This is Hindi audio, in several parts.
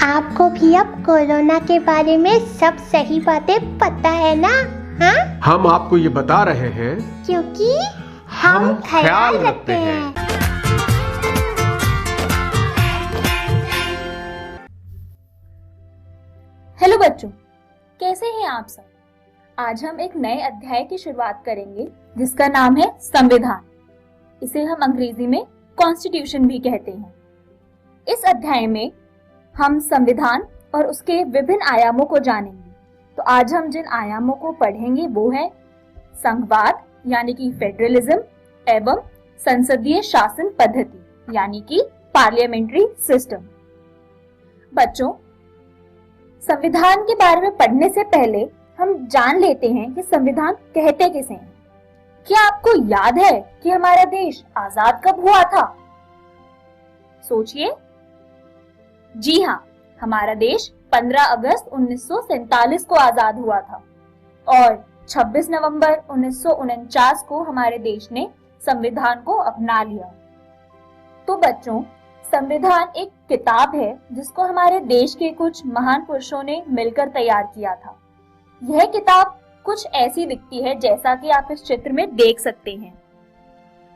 आपको भी अब कोरोना के बारे में सब सही बातें पता है ना? हाँ? हम आपको ये बता रहे हैं क्योंकि हम ख्याल रखते हैं। हेलो बच्चों, कैसे हैं आप सब? आज हम एक नए अध्याय की शुरुआत करेंगे जिसका नाम है संविधान। इसे हम अंग्रेजी में कॉन्स्टिट्यूशन भी कहते हैं। इस अध्याय में हम संविधान और उसके विभिन्न आयामों को जानेंगे। तो आज हम जिन आयामों को पढ़ेंगे वो है संघवाद यानी कि फेडरलिज्म एवं संसदीय शासन पद्धति यानी कि पार्लियामेंट्री सिस्टम। बच्चों, संविधान के बारे में पढ़ने से पहले हम जान लेते हैं कि संविधान कहते किसे हैं। क्या आपको याद है कि हमारा देश आजाद कब हुआ था? सोचिए। जी हाँ, हमारा देश 15 अगस्त 1947 को आजाद हुआ था और 26 नवंबर 1949 को हमारे देश ने संविधान को अपना लिया। तो बच्चों, संविधान एक किताब है जिसको हमारे देश के कुछ महान पुरुषों ने मिलकर तैयार किया था। यह किताब कुछ ऐसी दिखती है जैसा कि आप इस चित्र में देख सकते हैं।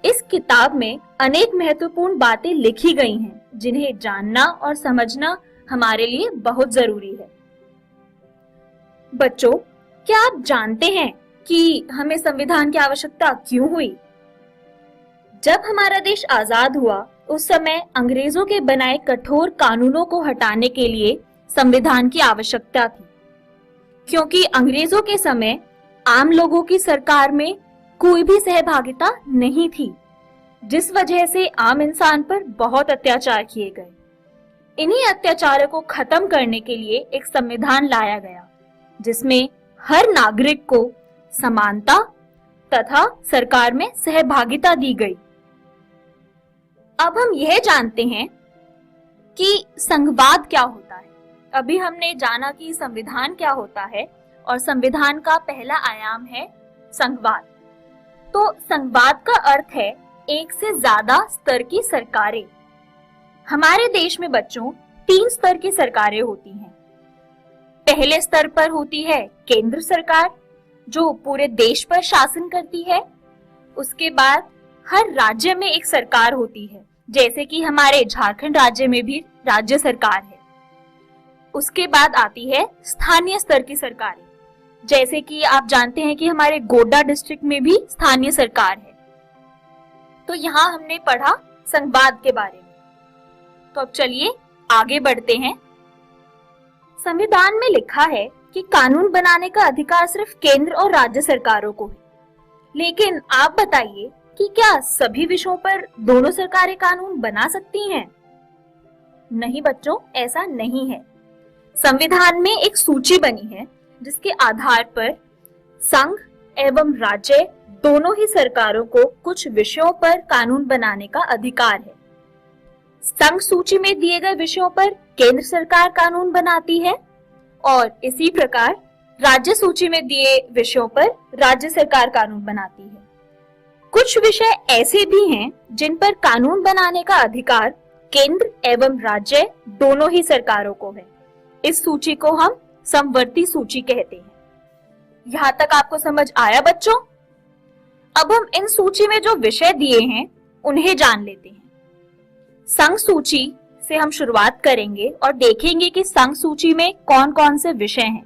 इस किताब में अनेक महत्वपूर्ण बातें लिखी गई हैं जिन्हें जानना और समझना हमारे लिए बहुत जरूरी है। बच्चों, क्या आप जानते हैं कि हमें संविधान की आवश्यकता क्यों हुई? जब हमारा देश आजाद हुआ उस समय अंग्रेजों के बनाए कठोर कानूनों को हटाने के लिए संविधान की आवश्यकता थी, क्योंकि अंग्रेजों के समय आम लोगों की सरकार में कोई भी सहभागिता नहीं थी, जिस वजह से आम इंसान पर बहुत अत्याचार किए गए। इन्हीं अत्याचारों को खत्म करने के लिए एक संविधान लाया गया जिसमें हर नागरिक को समानता तथा सरकार में सहभागिता दी गई। अब हम यह जानते हैं कि संघवाद क्या होता है। अभी हमने जाना कि संविधान क्या होता है और संविधान का पहला आयाम है संघवाद। तो संघवाद का अर्थ है एक से ज्यादा स्तर की सरकारें। हमारे देश में बच्चों 3 स्तर की सरकारें होती हैं। पहले स्तर पर होती है केंद्र सरकार जो पूरे देश पर शासन करती है। उसके बाद हर राज्य में एक सरकार होती है, जैसे कि हमारे झारखंड राज्य में भी राज्य सरकार है। उसके बाद आती है स्थानीय स्तर की सरकारें, जैसे कि आप जानते हैं कि हमारे गोड्डा डिस्ट्रिक्ट में भी स्थानीय सरकार है। तो यहाँ हमने पढ़ा संघवाद के बारे में। तो अब चलिए आगे बढ़ते हैं। संविधान में लिखा है कि कानून बनाने का अधिकार सिर्फ केंद्र और राज्य सरकारों को है। लेकिन आप बताइए कि क्या सभी विषयों पर दोनों सरकारें कानून बना सकती हैं? नहीं बच्चों, ऐसा नहीं है। संविधान में एक सूची बनी है जिसके आधार पर संघ एवं राज्य दोनों ही सरकारों को कुछ विषयों पर कानून बनाने का अधिकार है। संघ सूची में दिए गए विषयों पर केंद्र सरकार कानून बनाती है और इसी प्रकार राज्य सूची में दिए विषयों पर राज्य सरकार कानून बनाती है। कुछ विषय ऐसे भी हैं जिन पर कानून बनाने का अधिकार केंद्र एवं राज्य दोनों ही सरकारों को है। इस सूची को हम समवर्ती सूची कहते हैं। यहाँ तक आपको समझ आया बच्चों? अब हम इन सूची में जो विषय दिए हैं उन्हें जान लेते हैं। संघ सूची से हम शुरुआत करेंगे और देखेंगे कि संघ सूची में कौन कौन से विषय हैं।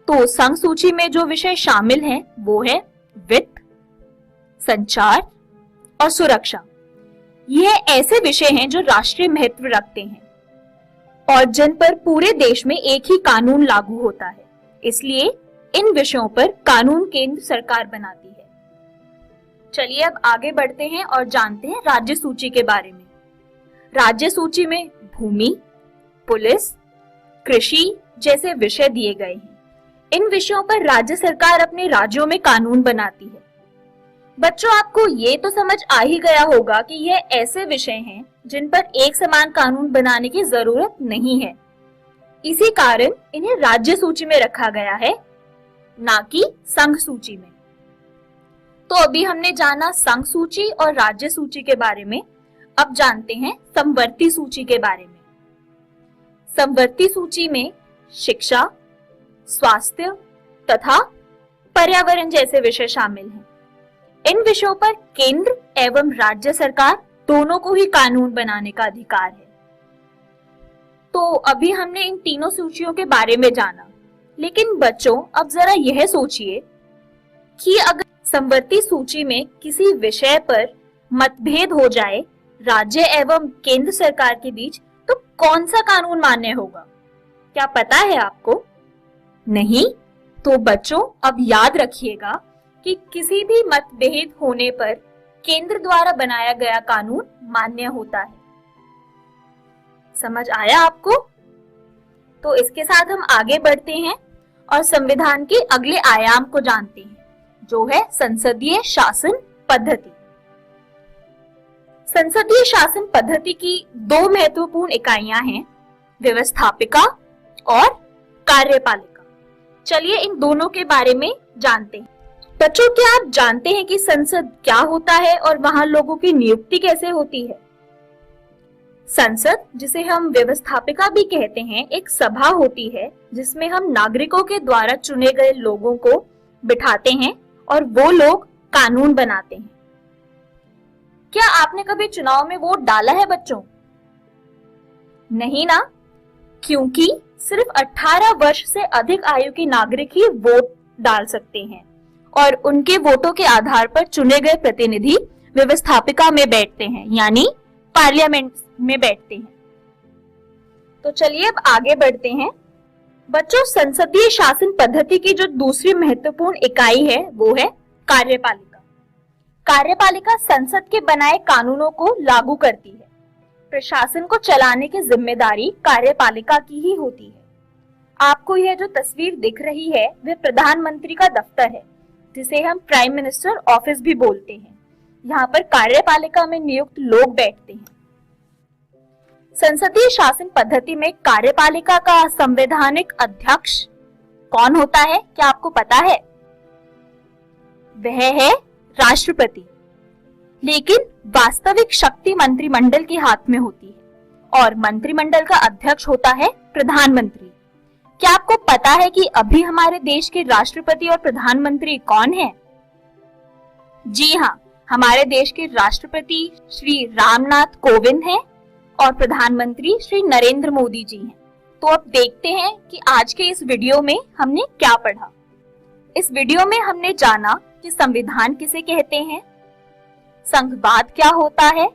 तो संघ सूची में जो विषय शामिल हैं वो है वित्त, संचार और सुरक्षा। यह ऐसे विषय हैं जो राष्ट्रीय महत्व रखते हैं और जिन पर पूरे देश में एक ही कानून लागू होता है। इसलिए इन विषयों पर कानून केंद्र सरकार बनाती है। चलिए अब आगे बढ़ते हैं और जानते हैं राज्य सूची के बारे में। राज्य सूची में भूमि, पुलिस, कृषि जैसे विषय दिए गए हैं। इन विषयों पर राज्य सरकार अपने राज्यों में कानून बनाती है। बच्चों, आपको ये तो समझ आ ही गया होगा कि यह ऐसे विषय हैं जिन पर एक समान कानून बनाने की जरूरत नहीं है। इसी कारण इन्हें राज्य सूची में रखा गया है, ना कि संघ सूची में। तो अभी हमने जाना संघ सूची और राज्य सूची के बारे में। अब जानते हैं समवर्ती सूची के बारे में। समवर्ती सूची में शिक्षा, स्वास्थ्य तथा पर्यावरण जैसे विषय शामिल हैं। इन विषयों पर केंद्र एवं राज्य सरकार दोनों को ही कानून बनाने का अधिकार है। तो अभी हमने इन तीनों सूचियों के बारे में जाना, लेकिन बच्चों अब जरा यह सोचिए कि अगर समवर्ती सूची में किसी विषय पर मतभेद हो जाए राज्य एवं केंद्र सरकार के बीच, तो कौन सा कानून मान्य होगा? क्या पता है आपको? नहीं? तो बच्चों अब याद रखिएगा कि किसी भी मतभेद होने पर केंद्र द्वारा बनाया गया कानून मान्य होता है। समझ आया आपको? तो इसके साथ हम आगे बढ़ते हैं और संविधान के अगले आयाम को जानते हैं, जो है संसदीय शासन पद्धति। संसदीय शासन पद्धति की दो महत्वपूर्ण इकाइयां हैं, व्यवस्थापिका और कार्यपालिका। चलिए इन दोनों के बारे में जानते हैं। बच्चों, क्या आप जानते हैं कि संसद क्या होता है और वहां लोगों की नियुक्ति कैसे होती है? संसद, जिसे हम व्यवस्थापिका भी कहते हैं, एक सभा होती है जिसमें हम नागरिकों के द्वारा चुने गए लोगों को बिठाते हैं और वो लोग कानून बनाते हैं। क्या आपने कभी चुनाव में वोट डाला है बच्चों? नहीं ना, क्योंकि सिर्फ 18 वर्ष से अधिक आयु के नागरिक ही वोट डाल सकते हैं और उनके वोटों के आधार पर चुने गए प्रतिनिधि व्यवस्थापिका में बैठते हैं, यानी पार्लियामेंट में बैठते हैं। तो चलिए अब आगे बढ़ते हैं। बच्चों, संसदीय शासन पद्धति की जो दूसरी महत्वपूर्ण इकाई है वो है कार्यपालिका। कार्यपालिका संसद के बनाए कानूनों को लागू करती है। प्रशासन को चलाने की जिम्मेदारी कार्यपालिका की ही होती है। आपको यह जो तस्वीर दिख रही है वह प्रधानमंत्री का दफ्तर है, जिसे हम प्राइम मिनिस्टर ऑफिस भी बोलते हैं। यहाँ पर कार्यपालिका में नियुक्त लोग बैठते हैं। संसदीय शासन पद्धति में कार्यपालिका का संवैधानिक अध्यक्ष कौन होता है? क्या आपको पता है? वह है राष्ट्रपति। लेकिन वास्तविक शक्ति मंत्रिमंडल के हाथ में होती है और मंत्रिमंडल का अध्यक्ष होता है प्रधानमंत्री। क्या आपको पता है कि अभी हमारे देश के राष्ट्रपति और प्रधानमंत्री कौन हैं? जी हाँ, हमारे देश के राष्ट्रपति श्री रामनाथ कोविंद हैं और प्रधानमंत्री श्री नरेंद्र मोदी जी हैं। तो अब देखते हैं कि आज के इस वीडियो में हमने क्या पढ़ा। इस वीडियो में हमने जाना कि संविधान किसे कहते हैं, संघवाद क्या होता है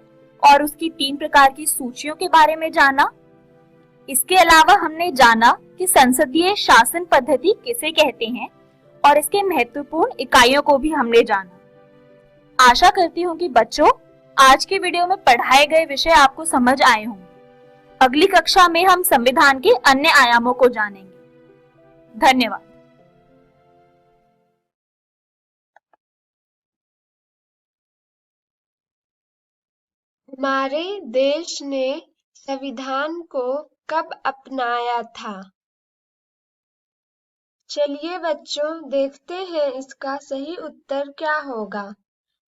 और उसकी 3 प्रकार की सूचियों के बारे में जाना। इसके अलावा हमने जाना कि संसदीय शासन पद्धति किसे कहते हैं और इसके महत्वपूर्ण इकाइयों को भी हमने जाना। आशा करती हूँ कि बच्चों आज के वीडियो में पढ़ाए गए विषय आपको समझ आए होंगे। अगली कक्षा में हम संविधान के अन्य आयामों को जानेंगे। धन्यवाद। हमारे देश ने संविधान को कब अपनाया था? चलिए बच्चों देखते हैं इसका सही उत्तर क्या होगा।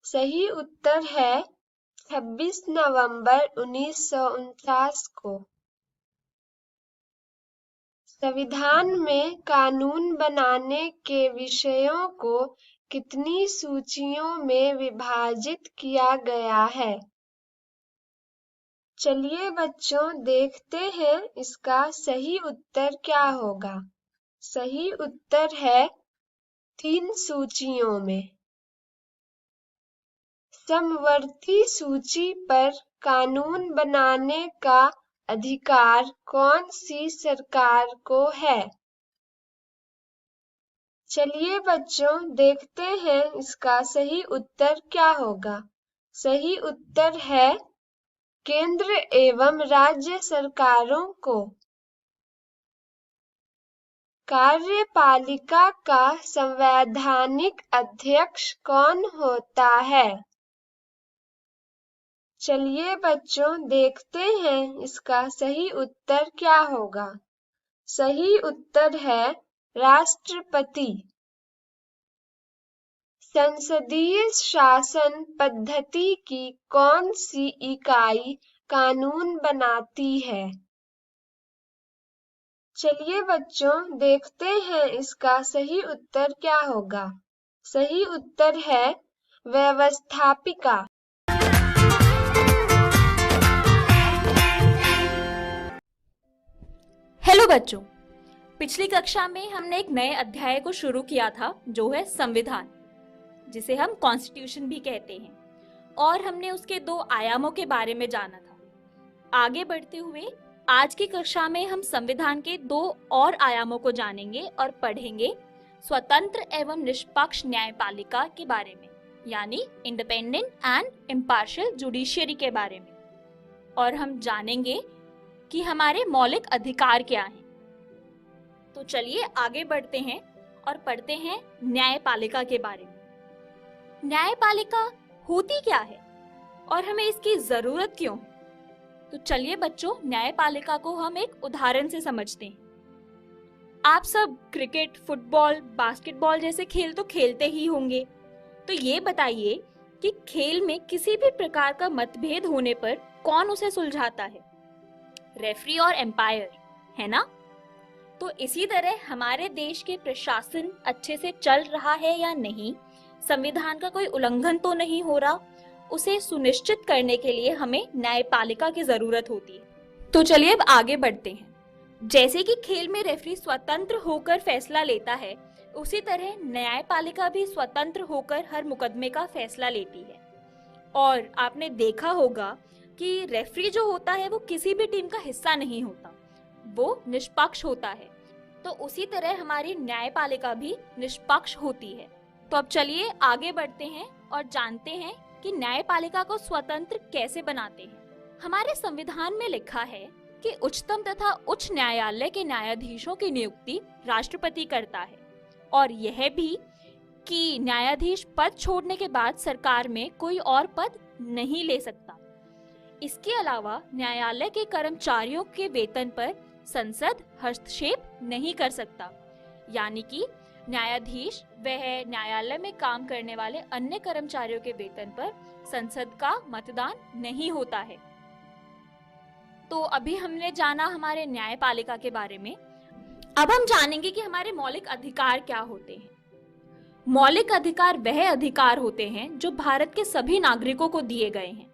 सही उत्तर है 26 नवंबर 1949 को। संविधान में कानून बनाने के विषयों को कितनी सूचियों में विभाजित किया गया है? चलिए बच्चों देखते हैं इसका सही उत्तर क्या होगा। सही उत्तर है 3 सूचियों में। समवर्ती सूची पर कानून बनाने का अधिकार कौन सी सरकार को है? चलिए बच्चों देखते हैं इसका सही उत्तर क्या होगा। सही उत्तर है केंद्र एवं राज्य सरकारों को। कार्यपालिका का संवैधानिक अध्यक्ष कौन होता है? चलिए बच्चों देखते हैं इसका सही उत्तर क्या होगा। सही उत्तर है राष्ट्रपति। संसदीय शासन पद्धति की कौन सी इकाई कानून बनाती है? चलिए बच्चों देखते हैं इसका सही उत्तर क्या होगा। सही उत्तर है व्यवस्थापिका। हेलो बच्चों, पिछली कक्षा में हमने एक नए अध्याय को शुरू किया था जो है संविधान, जिसे हम कॉन्स्टिट्यूशन भी कहते हैं, और हमने उसके 2 आयामों के बारे में जाना था। आगे बढ़ते हुए आज की कक्षा में हम संविधान के 2 और आयामों को जानेंगे और पढ़ेंगे स्वतंत्र एवं निष्पक्ष न्यायपालिका के बारे में, यानी इंडिपेंडेंट एंड इम्पार्शियल जुडिशियरी के बारे में, और हम जानेंगे कि हमारे मौलिक अधिकार क्या हैं। तो चलिए आगे बढ़ते हैं और पढ़ते हैं न्यायपालिका के बारे में। न्यायपालिका होती क्या है और हमें इसकी जरूरत क्यों है? तो चलिए बच्चों, न्यायपालिका को हम एक उदाहरण से समझते हैं। आप सब क्रिकेट, फुटबॉल, बास्केटबॉल जैसे खेल तो खेलते ही होंगे। तो ये बताइए कि खेल में किसी भी प्रकार का मतभेद होने पर कौन उसे सुलझाता है? रेफरी और एम्पायर, है ना? तो इसी तरह हमारे देश के प्रशासन अच्छे से चल रहा है या नहीं, संविधान का कोई उल्लंघन तो नहीं हो रहा, उसे सुनिश्चित करने के लिए हमें न्यायपालिका की जरूरत होती है। तो चलिए अब आगे बढ़ते हैं। जैसे कि खेल में रेफरी स्वतंत्र होकर फैसला लेता है, उसी तरह न्यायपालिका भी स्वतंत्र होकर हर मुकदमे का फैसला लेती है। और आपने देखा होगा कि रेफरी जो होता है वो किसी भी टीम का हिस्सा नहीं होता, वो निष्पक्ष होता है। तो उसी तरह हमारी न्यायपालिका भी निष्पक्ष होती है। तो अब चलिए आगे बढ़ते हैं और जानते हैं कि न्यायपालिका को स्वतंत्र कैसे बनाते हैं। हमारे संविधान में लिखा है कि उच्चतम तथा उच्च न्यायालय के न्यायाधीशों की नियुक्ति राष्ट्रपति करता है, और यह भी कि न्यायाधीश पद छोड़ने के बाद सरकार में कोई और पद नहीं ले सकता। इसके अलावा न्यायालय के कर्मचारियों के वेतन पर संसद हस्तक्षेप नहीं कर सकता, यानी कि न्यायाधीश वह न्यायालय में काम करने वाले अन्य कर्मचारियों के वेतन पर संसद का मतदान नहीं होता है। तो अभी हमने जाना हमारे न्यायपालिका के बारे में। अब हम जानेंगे कि हमारे मौलिक अधिकार क्या होते हैं। मौलिक अधिकार वह अधिकार होते हैं जो भारत के सभी नागरिकों को दिए गए हैं।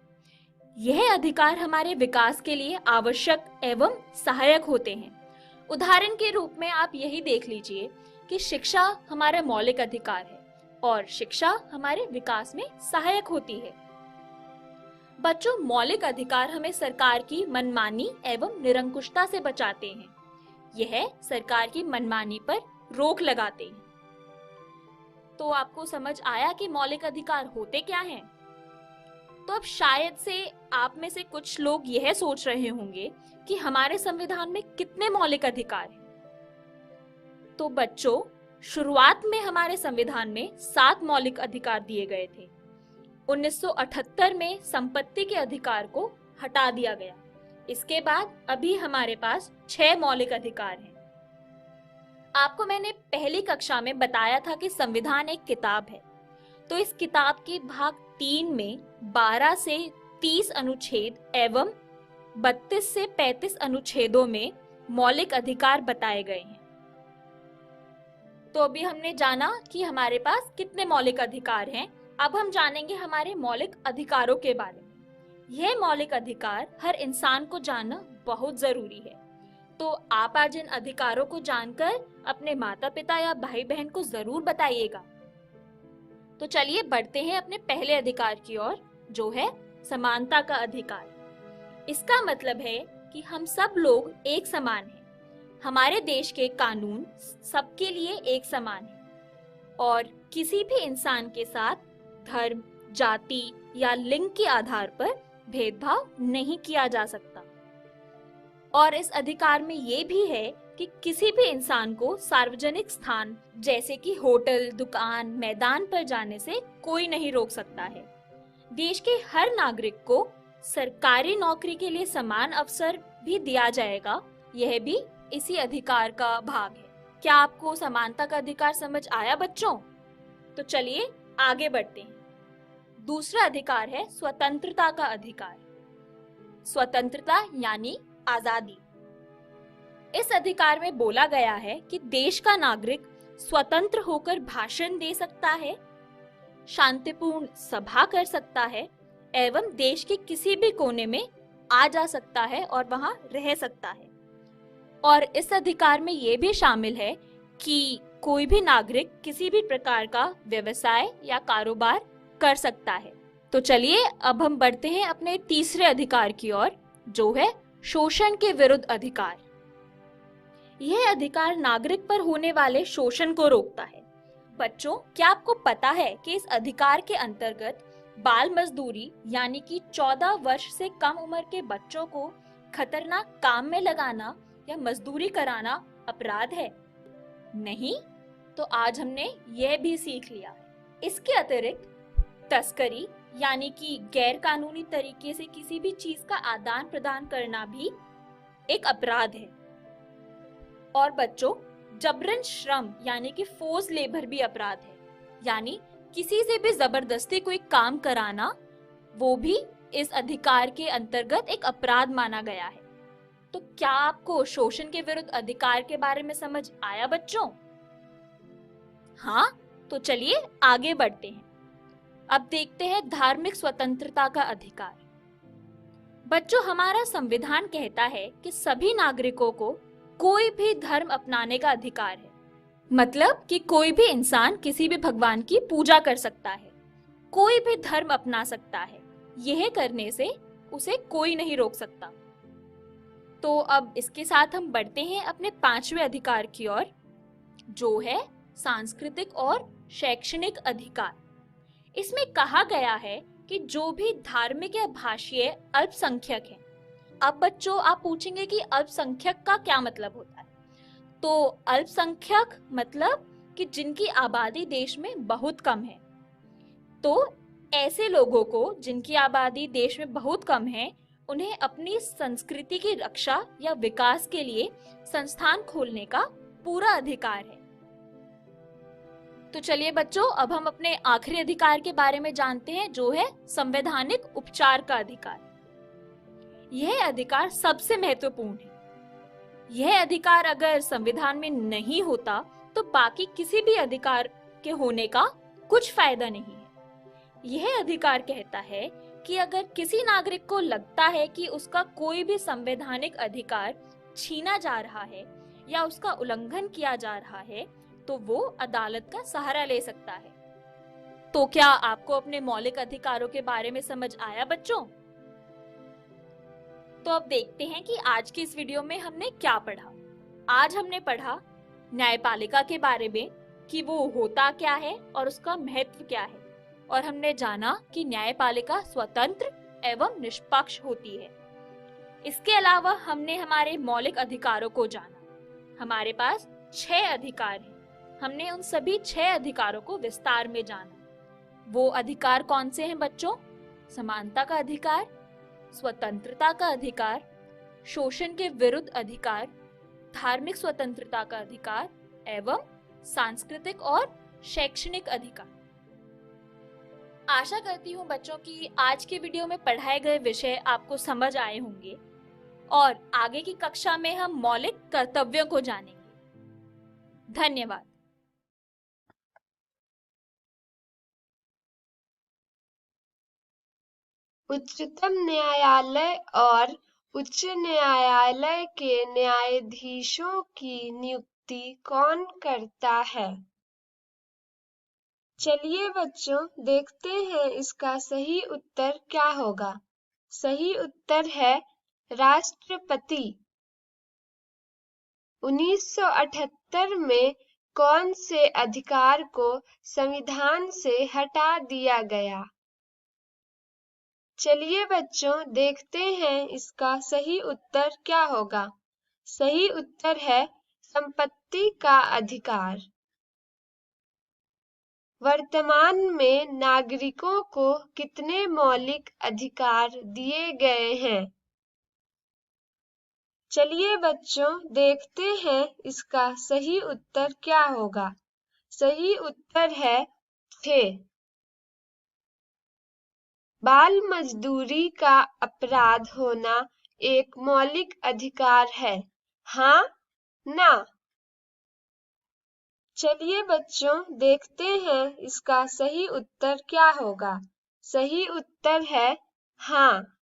यह अधिकार हमारे विकास के लिए आवश्यक एवं सहायक होते हैं। उदाहरण के रूप में आप यही देख लीजिए कि शिक्षा हमारा मौलिक अधिकार है और शिक्षा हमारे विकास में सहायक होती है। बच्चों, मौलिक अधिकार हमें सरकार की मनमानी एवं निरंकुशता से बचाते हैं। यह सरकार की मनमानी पर रोक लगाते हैं। तो आपको समझ आया कि मौलिक अधिकार होते क्या हैं? तो अब शायद से आप में से कुछ लोग यह सोच रहे होंगे कि हमारे संविधान में कितने मौलिक अधिकार हैं। तो बच्चों, शुरुआत में हमारे संविधान में 7 मौलिक अधिकार दिए गए थे। 1978 में संपत्ति के अधिकार को हटा दिया गया। इसके बाद अभी हमारे पास 6 मौलिक अधिकार हैं। आपको मैंने पहली कक्षा में बताया था कि संविधान एक किताब है। तो इस किताब के भाग 3 में 12 से 30 अनुच्छेद एवं 32 से 35 अनुच्छेदों में मौलिक अधिकार बताए गए हैं। तो अभी हमने जाना कि हमारे पास कितने मौलिक अधिकार हैं। अब हम जानेंगे हमारे मौलिक अधिकारों के बारे में। यह मौलिक अधिकार हर इंसान को जानना बहुत जरूरी है। तो आप आज इन अधिकारों को जानकर अपने माता पिता या भाई बहन को जरूर बताइएगा। तो चलिए बढ़ते हैं अपने पहले अधिकार की ओर, जो है समानता का अधिकार। इसका मतलब है कि हम सब लोग एक समान हैं। हमारे देश के कानून सबके लिए एक समान है और किसी भी इंसान के साथ धर्म, जाति या लिंग के आधार पर भेदभाव नहीं किया जा सकता। और इस अधिकार में ये भी है कि किसी भी इंसान को सार्वजनिक स्थान जैसे कि होटल, दुकान, मैदान पर जाने से कोई नहीं रोक सकता है। देश के हर नागरिक को सरकारी नौकरी के लिए समान अवसर भी दिया जाएगा। यह भी इसी अधिकार का भाग है। क्या आपको समानता का अधिकार समझ आया बच्चों? तो चलिए आगे बढ़ते हैं। दूसरा अधिकार है स्वतंत्रता का अधिकार। स्वतंत्रता यानी आजादी। इस अधिकार में बोला गया है कि देश का नागरिक स्वतंत्र होकर भाषण दे सकता है, शांतिपूर्ण सभा कर सकता है एवं देश के किसी भी कोने में आ जा सकता है और वहां रह सकता है। और इस अधिकार में ये भी शामिल है कि कोई भी नागरिक किसी भी प्रकार का व्यवसाय या कारोबार कर सकता है। तो चलिए अब हम बढ़ते हैं अपने तीसरे अधिकार की ओर, जो है शोषण के विरुद्ध अधिकार। यह अधिकार नागरिक पर होने वाले शोषण को रोकता है। बच्चों, क्या आपको पता है कि इस अधिकार के अंतर्गत बाल मजदूरी यानी कि 14 वर्ष से कम उम्र के बच्चों को खतरनाक काम में लगाना या मजदूरी कराना अपराध है? नहीं? तो आज हमने यह भी सीख लिया। इसके अतिरिक्त तस्करी यानी कि गैर कानूनी तरीके से किसी भी चीज का आदान प्रदान करना भी एक अपराध है। और बच्चों, जबरन श्रम यानी कि फोर्स लेबर भी अपराध है, यानी किसी से भी जबरदस्ती कोई काम कराना, वो भी इस अधिकार के अंतर्गत एक अपराध माना गया है। तो क्या आपको शोषण के विरुद्ध अधिकार के बारे में समझ आया बच्चों? हाँ, तो चलिए आगे बढ़ते हैं। अब देखते हैं धार्मिक स्वतंत्रता का अधिकार। बच्चों, हमारा संविधान कहता है कि सभी नागरिकों को कोई भी धर्म अपनाने का अधिकार है। मतलब कि कोई भी इंसान किसी भी भगवान की पूजा कर सकता है, कोई भी धर्म अपना सकता है। यह करने से उसे कोई नहीं रोक सकता। तो अब इसके साथ हम बढ़ते हैं अपने पांचवें अधिकार की ओर, जो है सांस्कृतिक और शैक्षणिक अधिकार। इसमें कहा गया है कि जो भी धार्मिक या भाषीय अल्पसंख्यक हैं। अब बच्चों, आप पूछेंगे कि अल्पसंख्यक का क्या मतलब होता है? तो अल्पसंख्यक मतलब कि जिनकी आबादी देश में बहुत कम है। तो ऐसे लोगों को जिनकी आबादी देश में बहुत कम है, उन्हें अपनी संस्कृति की रक्षा या विकास के लिए संस्थान खोलने का पूरा अधिकार है। तो चलिए बच्चों, अब हम अपने आखिरी अधिकार के बारे में जानते हैं, जो है संवैधानिक उपचार का अधिकार। यह अधिकार सबसे महत्वपूर्ण है। यह अधिकार अगर संविधान में नहीं होता तो बाकी किसी भी अधिकार के होने का कुछ फायदा नहीं है। यह अधिकार कहता है कि अगर किसी नागरिक को लगता है कि उसका कोई भी संवैधानिक अधिकार छीना जा रहा है या उसका उल्लंघन किया जा रहा है, तो वो अदालत का सहारा ले सकता है। तो क्या आपको अपने मौलिक अधिकारों के बारे में समझ आया बच्चों? तो अब देखते हैं कि आज की इस वीडियो में हमने क्या पढ़ा। आज हमने पढ़ा न्यायपालिका के बारे में कि वो होता क्या है और उसका महत्व क्या है, और हमने जाना कि न्यायपालिका स्वतंत्र एवं निष्पक्ष होती है। इसके अलावा हमने हमारे मौलिक अधिकारों को जाना। हमारे पास 6 अधिकार हैं। हमने उन सभी 6 अधिकारों को विस्तार में जाना। वो अधिकार कौन से हैं बच्चों? समानता का अधिकार, स्वतंत्रता का अधिकार, शोषण के विरुद्ध अधिकार, धार्मिक स्वतंत्रता का अधिकार एवं सांस्कृतिक और शैक्षणिक अधिकार। आशा करती हूँ बच्चों कि आज के वीडियो में पढ़ाए गए विषय आपको समझ आए होंगे और आगे की कक्षा में हम मौलिक कर्तव्यों को जानेंगे। धन्यवाद। उच्चतम न्यायालय और उच्च न्यायालय के न्यायाधीशों की नियुक्ति कौन करता है? चलिए बच्चों, देखते हैं इसका सही उत्तर क्या होगा। सही उत्तर है राष्ट्रपति। 1978 में कौन से अधिकार को संविधान से हटा दिया गया? चलिए बच्चों, देखते हैं इसका सही उत्तर क्या होगा। सही उत्तर है संपत्ति का अधिकार। वर्तमान में नागरिकों को कितने मौलिक अधिकार दिए गए हैं? चलिए बच्चों, देखते हैं इसका सही उत्तर क्या होगा। सही उत्तर है 6। बाल मजदूरी का अपराध होना एक मौलिक अधिकार है। हाँ ना। चलिए बच्चों, देखते हैं इसका सही उत्तर क्या होगा। सही उत्तर है हाँ।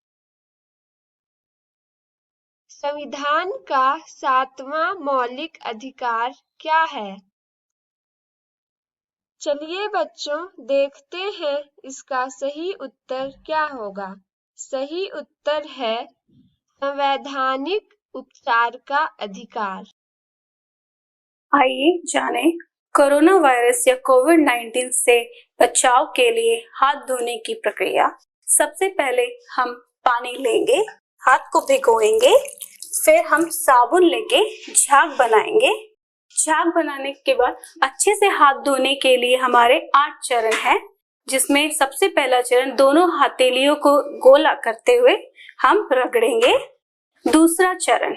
संविधान का 7वां मौलिक अधिकार क्या है? चलिए बच्चों, देखते हैं इसका सही उत्तर क्या होगा। सही उत्तर है संवैधानिक उपचार का अधिकार। आइए जाने कोरोना वायरस या कोविड-19 से बचाव के लिए हाथ धोने की प्रक्रिया। सबसे पहले हम पानी लेंगे, हाथ को भिगोएंगे, फिर हम साबुन लेके झाग बनाएंगे। झाग बनाने के बाद अच्छे से हाथ धोने के लिए हमारे 8 चरण हैं, जिसमें सबसे पहला चरण दोनों हथेलियों को गोला करते हुए हम रगड़ेंगे। दूसरा चरण,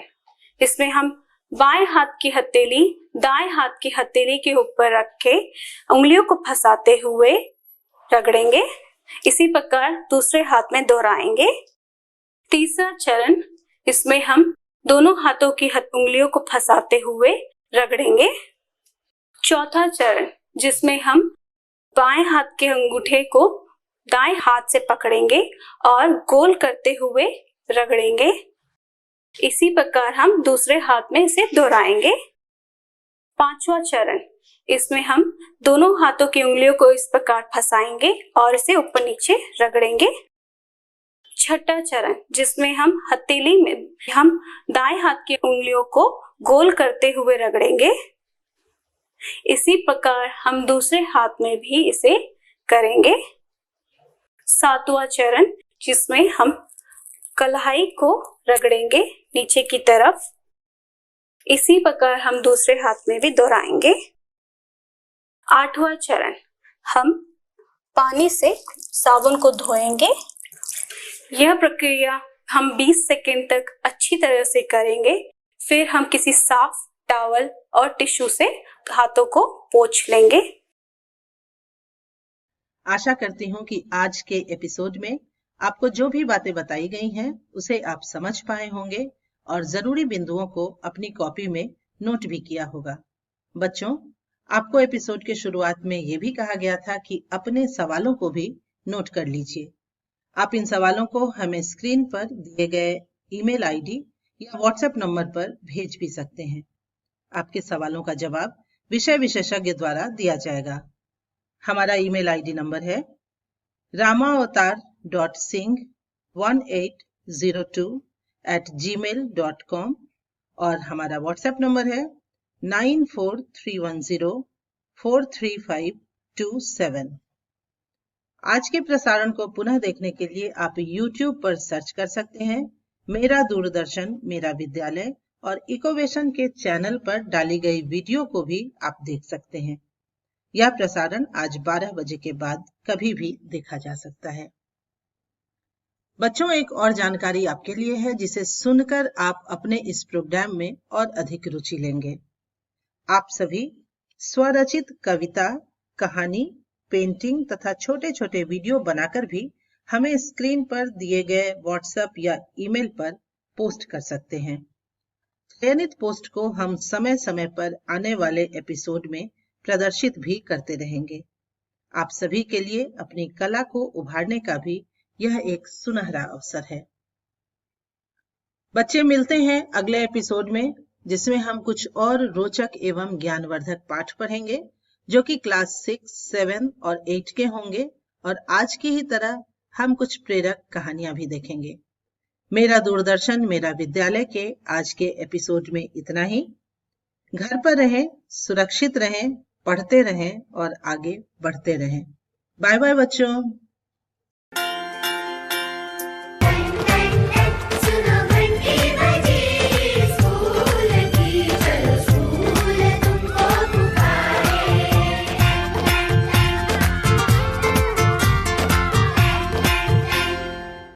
इसमें हम बाएं हाथ की हथेली दाएं हाथ की हथेली के ऊपर रख के उंगलियों को फंसाते हुए रगड़ेंगे। इसी प्रकार दूसरे हाथ में दोहराएंगे। तीसरा चरण, इसमें हम दोनों हाथों की उंगलियों को फंसाते हुए रगड़ेंगे। चौथा चरण, जिसमें हम बाएं हाथ के अंगूठे को दाएं हाथ से पकड़ेंगे और गोल करते हुए रगड़ेंगे। इसी प्रकार हम दूसरे हाथ में इसे दोहराएंगे। पांचवा चरण, इसमें हम दोनों हाथों की उंगलियों को इस प्रकार फंसाएंगे और इसे ऊपर नीचे रगड़ेंगे। छठा चरण, जिसमें हम हथेली में हम दाएं हाथ की उंगलियों को गोल करते हुए रगड़ेंगे। इसी प्रकार हम दूसरे हाथ में भी इसे करेंगे। सातवां चरण, जिसमें हम कलाई को रगड़ेंगे नीचे की तरफ। इसी प्रकार हम दूसरे हाथ में भी दोहराएंगे। आठवां चरण, हम पानी से साबुन को धोएंगे। यह प्रक्रिया हम 20 सेकंड तक अच्छी तरह से करेंगे। फिर हम किसी साफ टॉवल और टिश्यू से हाथों को पोंछ लेंगे। आशा करती हूँ कि आज के एपिसोड में आपको जो भी बातें बताई गई हैं उसे आप समझ पाए होंगे और जरूरी बिंदुओं को अपनी कॉपी में नोट भी किया होगा। बच्चों, आपको एपिसोड के शुरुआत में ये भी कहा गया था कि अपने सवालों को भी नोट कर लीजिए। आप इन सवालों को हमें स्क्रीन पर दिए गए ईमेल आईडी या व्हाट्सएप नंबर पर भेज भी सकते हैं। आपके सवालों का जवाब विषय विशेषज्ञ द्वारा दिया जाएगा। हमारा ईमेल आईडी नंबर है ramaavatar.singh1802@gmail.com और हमारा व्हाट्सएप नंबर है 9431043527। आज के प्रसारण को पुनः देखने के लिए आप YouTube पर सर्च कर सकते हैं मेरा दूरदर्शन मेरा विद्यालय, और इकोवेशन के चैनल पर डाली गई वीडियो को भी आप देख सकते हैं। यह प्रसारण आज 12 बजे के बाद कभी भी देखा जा सकता है। बच्चों, एक और जानकारी आपके लिए है जिसे सुनकर आप अपने इस प्रोग्राम में और अधिक रुचि लेंगे। आप सभी स्वरचित कविता, कहानी, पेंटिंग तथा छोटे छोटे वीडियो बनाकर भी हमें स्क्रीन पर दिए गए व्हाट्सएप या ईमेल पर पोस्ट कर सकते हैं। चयनित पोस्ट को हम समय समय पर आने वाले एपिसोड में प्रदर्शित भी करते रहेंगे। आप सभी के लिए अपनी कला को उभारने का भी यह एक सुनहरा अवसर है। बच्चे, मिलते हैं अगले एपिसोड में, जिसमें हम कुछ और रोचक एवं ज्ञानवर्धक पाठ पढ़ेंगे जो कि क्लास 6, 7 और 8 के होंगे। और आज की ही तरह हम कुछ प्रेरक कहानियां भी देखेंगे। मेरा दूरदर्शन मेरा विद्यालय के आज के एपिसोड में इतना ही। घर पर रहें, सुरक्षित रहें, पढ़ते रहें और आगे बढ़ते रहें। बाय बाय बच्चों।